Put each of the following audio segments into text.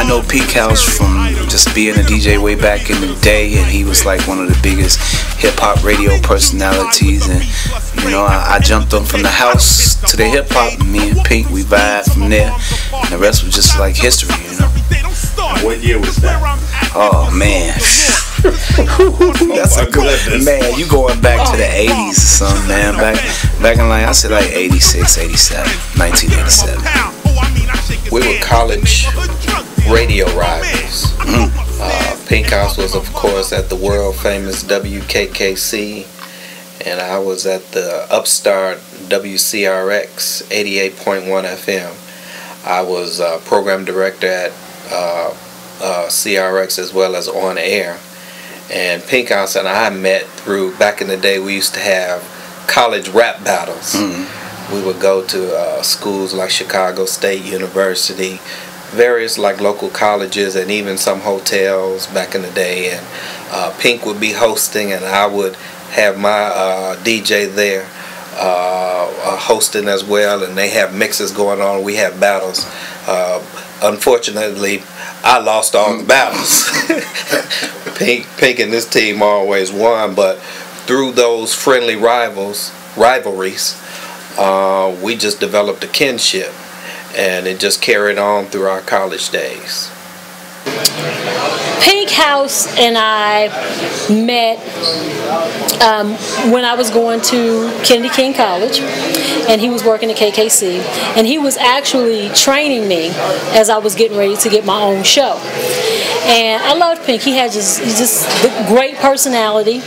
I know Pink House from just being a DJ way back in the day, and he was like one of the biggest hip-hop radio personalities, and you know, I jumped on from the house to the hip-hop, and me and Pink, we vibed from there, and the rest was just like history, you know. What year was that? Oh man. That's a good man. You going back to the 80s or something, man. Back in like, I said like 86, 87, 1987. We were college radio rivals. Pink House was, of course, at the world famous WKKC, and I was at the upstart WCRX 88.1 FM. I was program director at CRX as well as on air. And Pink House and I met through, back in the day, we used to have college rap battles. We would go to schools like Chicago State University, various like local colleges, and even some hotels back in the day. And Pink would be hosting, and I would have my DJ there hosting as well, and they have mixes going on. We have battles. Unfortunately, I lost all the battles. Pink and this team always won, but through those friendly rivalries, we just developed a kinship, and it just carried on through our college days. Pink House and I met when I was going to Kennedy King College, and he was working at KKC, and he was actually training me as I was getting ready to get my own show. And I loved Pink. He's just a great personality.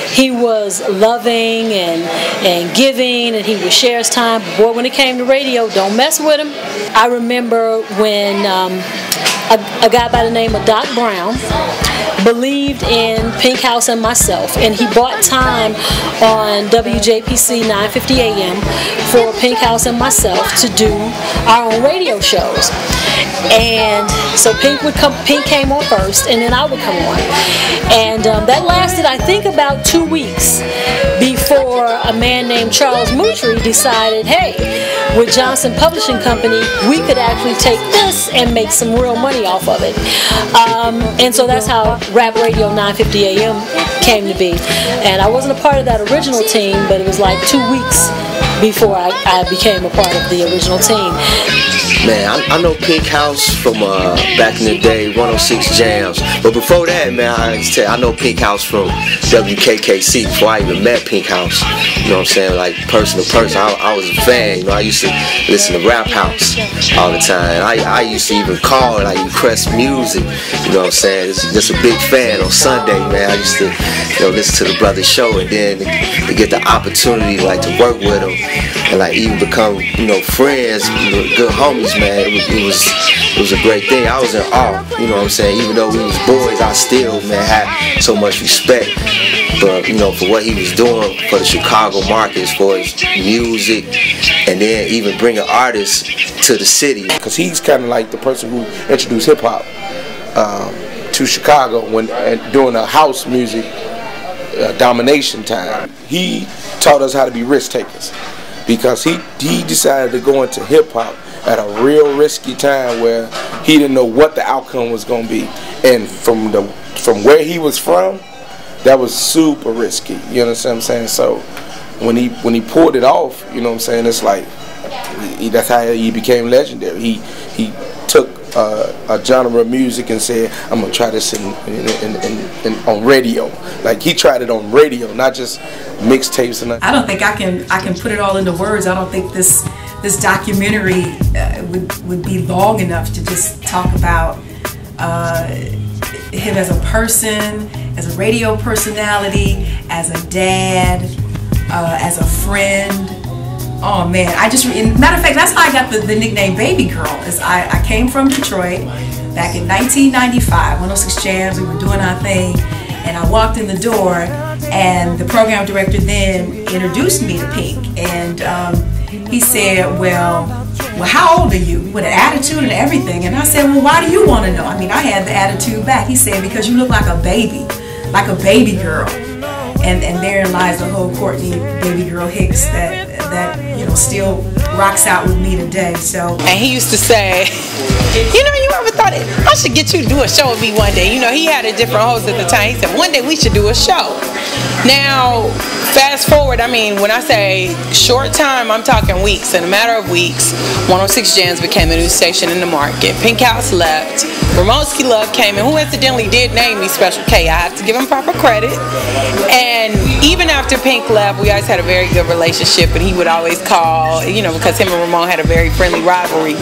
He was loving and giving, and he would share his time. Boy, when it came to radio, don't mess with him. I remember when a guy by the name of Doc Brown believed in Pink House and myself, and he bought time on WJPC 950 AM for Pink House and myself to do our own radio shows. And so Pink came on first, and then I would come on, and that lasted, I think, about 2 weeks before a man named Charles Moutry decided, hey, with Johnson Publishing Company, we could actually take this and make some real money off of it. And so that's how Rap Radio 950 AM came to be. And I wasn't a part of that original team, but it was like 2 weeks before I became a part of the original team. Man, I know Pink House from back in the day, 106 Jams. But before that, man, I know Pink House from WKKC before I even met Pink House. You know what I'm saying? Like person to person, I was a fan. You know, I used to listen to Rap House all the time. I used to even call like request music. You know what I'm saying? Just a big fan on Sunday, man. I used to, listen to the brother's show, and then to get the opportunity like to work with him and like even become friends, good homies, man. It was a great thing. I was in awe. You know what I'm saying? Even though we was boys, I still, man, had so much respect. But for what he was doing for the Chicago market as far as music, and then even bringing artists to the city. Because he's kind of like the person who introduced hip hop to Chicago during the house music domination time. He taught us how to be risk takers, because he decided to go into hip hop at a real risky time where he didn't know what the outcome was going to be, and from where he was from, that was super risky. You understand what I'm saying? So when he pulled it off, you know what I'm saying, it's like that's how he became legendary. He took a genre of music and said, I'm gonna try this on radio. Like he tried it on radio, not just mixtapes and I don't think I can put it all into words. I don't think this documentary would be long enough to just talk about him as a person, as a radio personality, as a dad, as a friend. Oh man, matter of fact, that's how I got the nickname Baby Girl. I came from Detroit back in 1995, 106 Jams. We were doing our thing, and I walked in the door, and the program director then introduced me to Pink, and he said, well, how old are you? With an attitude and everything. And I said, well, why do you want to know? I mean, I had the attitude back. He said, because you look like a baby girl. And therein lies the whole Courtney Baby Girl Hicks that still rocks out with me today. So. And he used to say, you are ever thought I should get you to do a show with me one day? You know, he had a different host at the time. He said, one day we should do a show. Now, fast forward, I mean, when I say short time, I'm talking weeks. In a matter of weeks, 106 Jams became the new station in the market. Pink House left. Ramoski Love came in, who incidentally did name me Special K. I have to give him proper credit. And even after Pink left, we always had a very good relationship, and he would always call, you know, because him and Ramon had a very friendly rivalry.